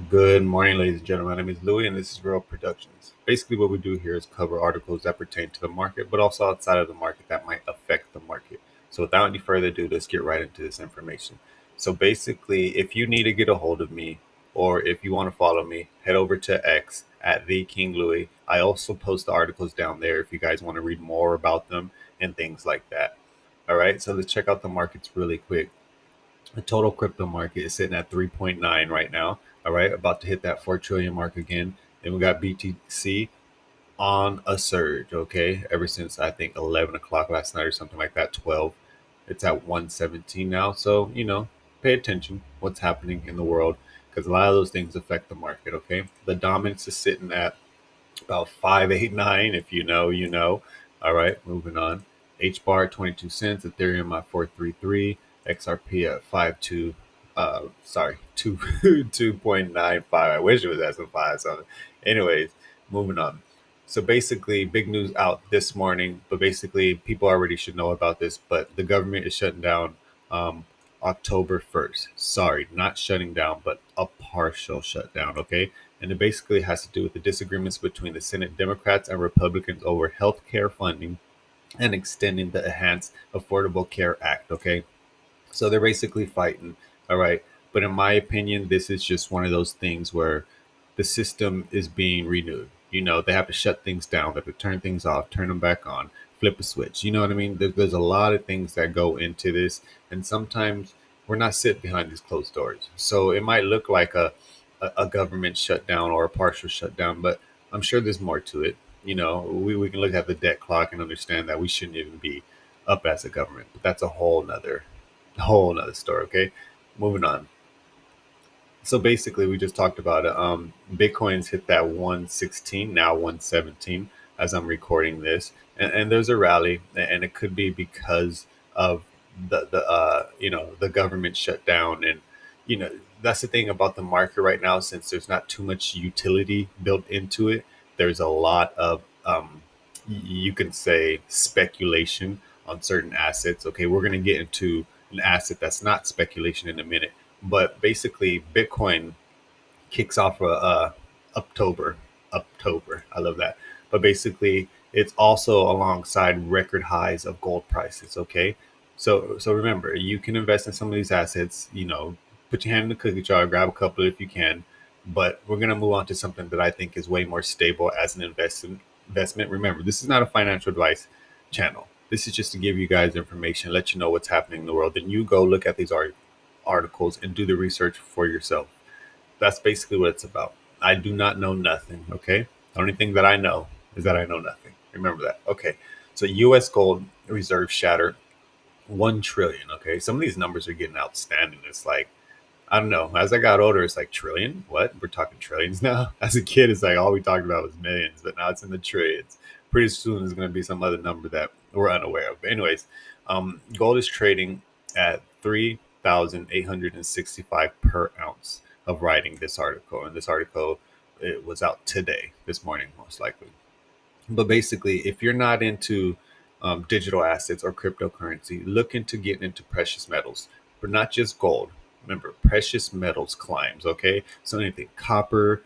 Good morning, ladies and gentlemen. My name is Louis, and this is Real Productions. Basically, what we do here is cover articles that pertain to the market, but also outside of the market that might affect the market. So, without any further ado, let's get right into this information. So, basically, if you need to get a hold of me, or if you want to follow me, head over to X at the King Louis. I also post the articles down there if you guys want to read more about them and things like that. All right, so let's check out the markets really quick. The total crypto market is sitting at 3.9 right now. All right, about to hit that 4 trillion mark again. Then we got BTC on a surge. Okay, ever since I think 11 o'clock last night or something like that, 12. It's at 117 now. So, pay attention what's happening in the world because a lot of those things affect the market. Okay, the dominance is sitting at about 589. If you know, you know. All right, moving on. H bar 22 cents, Ethereum at 433, XRP at 52. Sorry, 2 2.95. I wish it was at some five something. Anyways, moving on. So basically, big news out this morning, but basically, people already should know about this. But the government is shutting down um, October 1st. Sorry, not shutting down, but a partial shutdown. Okay, and it basically has to do with the disagreements between the Senate Democrats and Republicans over health care funding and extending the Enhanced Affordable Care Act. Okay, so they're basically fighting. All right, but in my opinion, this is just one of those things where the system is being renewed. They have to shut things down, they have to turn things off, turn them back on, flip a switch. You know what I mean? There's a lot of things that go into this, and sometimes we're not sitting behind these closed doors. So it might look like a government shutdown or a partial shutdown, but I'm sure there's more to it. We can look at the debt clock and understand that we shouldn't even be up as a government, but that's a whole nother story. Okay, moving on. So basically, we just talked about it. Bitcoin's hit that 116, now 117 as I'm recording this, and there's a rally, and it could be because of the government shutdown, and you know that's the thing about the market right now. Since there's not too much utility built into it, there's a lot of you can say speculation on certain assets. Okay, we're gonna get into an asset that's not speculation in a minute, but basically, Bitcoin kicks off October. October, I love that. But basically, it's also alongside record highs of gold prices. Okay, so remember, you can invest in some of these assets. Put your hand in the cookie jar, grab a couple if you can. But we're gonna move on to something that I think is way more stable as an investment. Investment. Remember, this is not a financial advice channel. This is just to give you guys information, let you know what's happening in the world. Then you go look at these articles and do the research for yourself. That's basically what it's about. I do not know nothing. Okay. The only thing that I know is that I know nothing. Remember that. Okay. So U.S. gold reserves shatter 1 trillion. Okay. Some of these numbers are getting outstanding. It's like, I don't know. As I got older, it's like trillion. What? We're talking trillions now. As a kid, it's like all we talked about was millions, but now it's in the trillions. Pretty soon, there's going to be some other number that we're unaware of. But anyways, gold is trading at 3,865 per ounce of writing this article, and this article it was out today, this morning, most likely. But basically, if you're not into digital assets or cryptocurrency, look into getting into precious metals, but not just gold. Remember, precious metals climbs. Okay, so anything copper,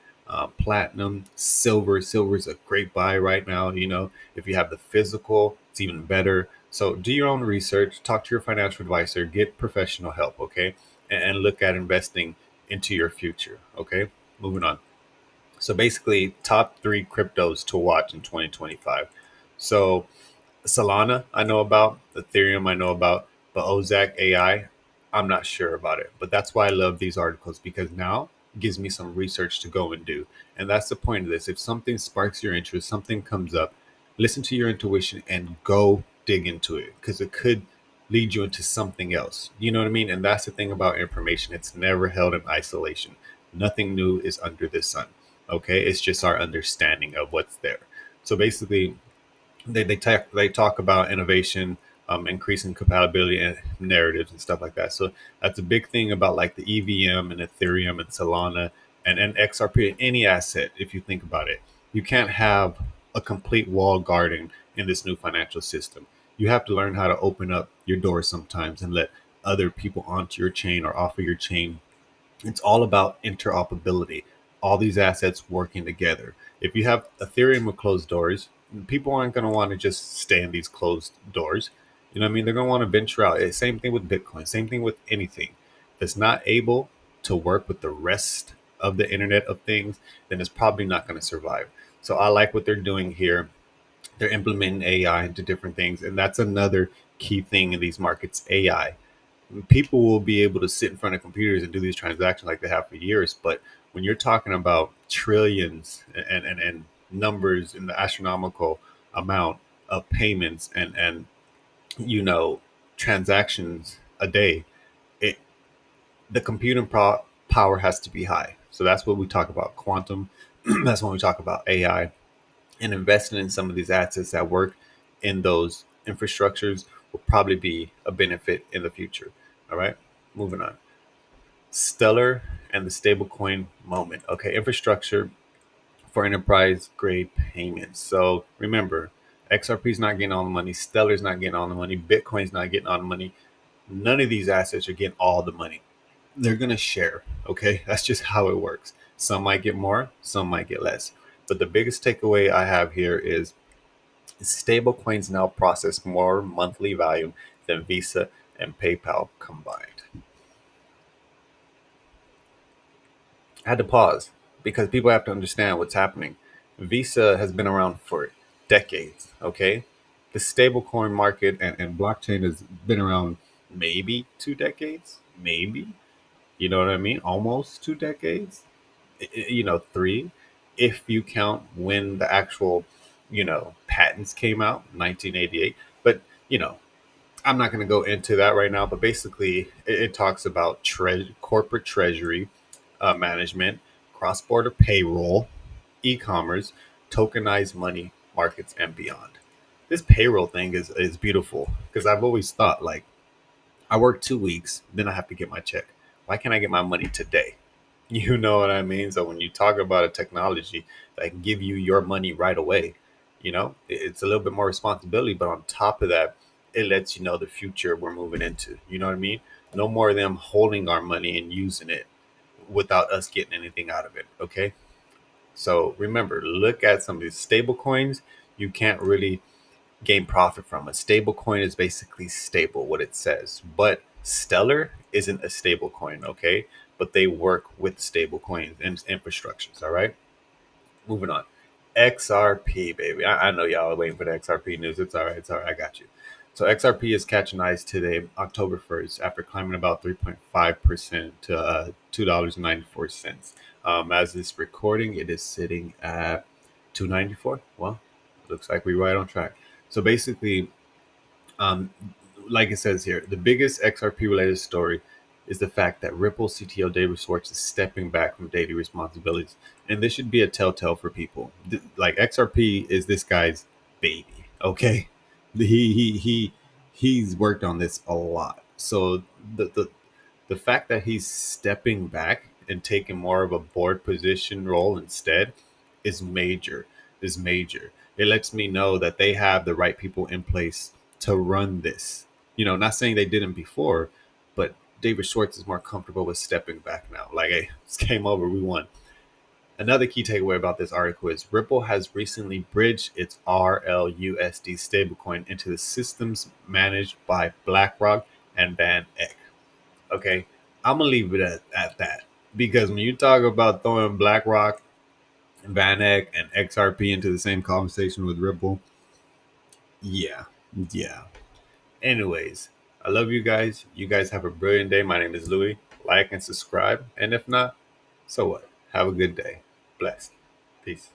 platinum, silver. Silver is a great buy right now. If you have the physical, it's even better. So do your own research. Talk to your financial advisor. Get professional help. Okay, and look at investing into your future. Okay, moving on. So basically, top three cryptos to watch in 2025. So Solana, I know about. Ethereum, I know about. But Ozak AI, I'm not sure about it. But that's why I love these articles because now it gives me some research to go and do. And that's the point of this. If something sparks your interest, something comes up, listen to your intuition and go dig into it because it could lead you into something else. You know what I mean? And that's the thing about information. It's never held in isolation. Nothing new is under the sun. Okay. It's just our understanding of what's there. So basically, they talk about innovation, increasing compatibility and narratives and stuff like that. So that's a big thing about like the EVM and Ethereum and Solana and XRP, any asset. If you think about it, you can't have a complete wall garden in this new financial system. You have to learn how to open up your doors sometimes and let other people onto your chain or off of your chain It's all about interoperability, all these assets working together. If you have Ethereum with closed doors, people aren't going to want to just stay in these closed doors. You know what I mean? They're going to want to venture out. Same thing with Bitcoin, same thing with anything that's not able to work with the rest of the Internet of Things, then it's probably not going to survive. So I like what they're doing here. They're implementing AI into different things. And that's another key thing in these markets, AI. People will be able to sit in front of computers and do these transactions like they have for years. But when you're talking about trillions and numbers in the astronomical amount of payments and you know transactions a day, it the computing power has to be high. So that's what we talk about quantum. That's when we talk about AI, and investing in some of these assets that work in those infrastructures will probably be a benefit in the future. All right, moving on. Stellar and the stablecoin moment. Okay, infrastructure for enterprise grade payments. So remember, XRP is not getting all the money, Stellar's not getting all the money, Bitcoin's not getting all the money. None of these assets are getting all the money. They're going to share. Okay, that's just how it works. Some might get more, some might get less. But the biggest takeaway I have here is stablecoins now process more monthly volume than Visa and PayPal combined. I had to pause because people have to understand what's happening. Visa has been around for decades, okay? The stablecoin market and blockchain has been around maybe 2 decades, maybe. You know what I mean? Almost 2 decades. Three, if you count when the actual, patents came out, 1988. But, you know, I'm not going to go into that right now, but basically, it talks about corporate treasury management, cross border payroll, e commerce, tokenized money markets, and beyond. This payroll thing is beautiful because I've always thought, like, I work 2 weeks, then I have to get my check. Why can't I get my money today? You know what I mean? So when you talk about a technology that can give you your money right away, it's a little bit more responsibility. But on top of that, it lets you know the future we're moving into. You know what I mean? No more of them holding our money and using it without us getting anything out of it. Okay. So remember, look at some of these stable coins. You can't really gain profit from. A stable coin is basically stable, what it says. But Stellar isn't a stable coin, okay? But they work with stable coins and infrastructures, all right? Moving on. XRP, baby. I know y'all are waiting for the XRP news. It's all right. It's all right. I got you. So XRP is catching eyes today, October 1st, after climbing about 3.5% to $2.94. As this recording, it is sitting at 294. Well, looks like we're right on track. So basically, um, like it says here, the biggest XRP related story is the fact that Ripple CTO David Schwartz is stepping back from daily responsibilities. And this should be a telltale for people. Like XRP is this guy's baby, okay? He's worked on this a lot. So the fact that he's stepping back and taking more of a board position role instead is major. Is major. It lets me know that they have the right people in place to run this. Not saying they didn't before, but David Schwartz is more comfortable with stepping back now. Like, hey, this game over, we won. Another key takeaway about this article is Ripple has recently bridged its RLUSD stablecoin into the systems managed by Blackrock and Van Eck. Okay, I'm gonna leave it at that because when you talk about throwing BlackRock, Van Eck, and XRP into the same conversation with Ripple, yeah, yeah. Anyways, I love you guys. You guys have a brilliant day. My name is Louis. Like and subscribe, and if not, so what? Have a good day. Blessed. Peace.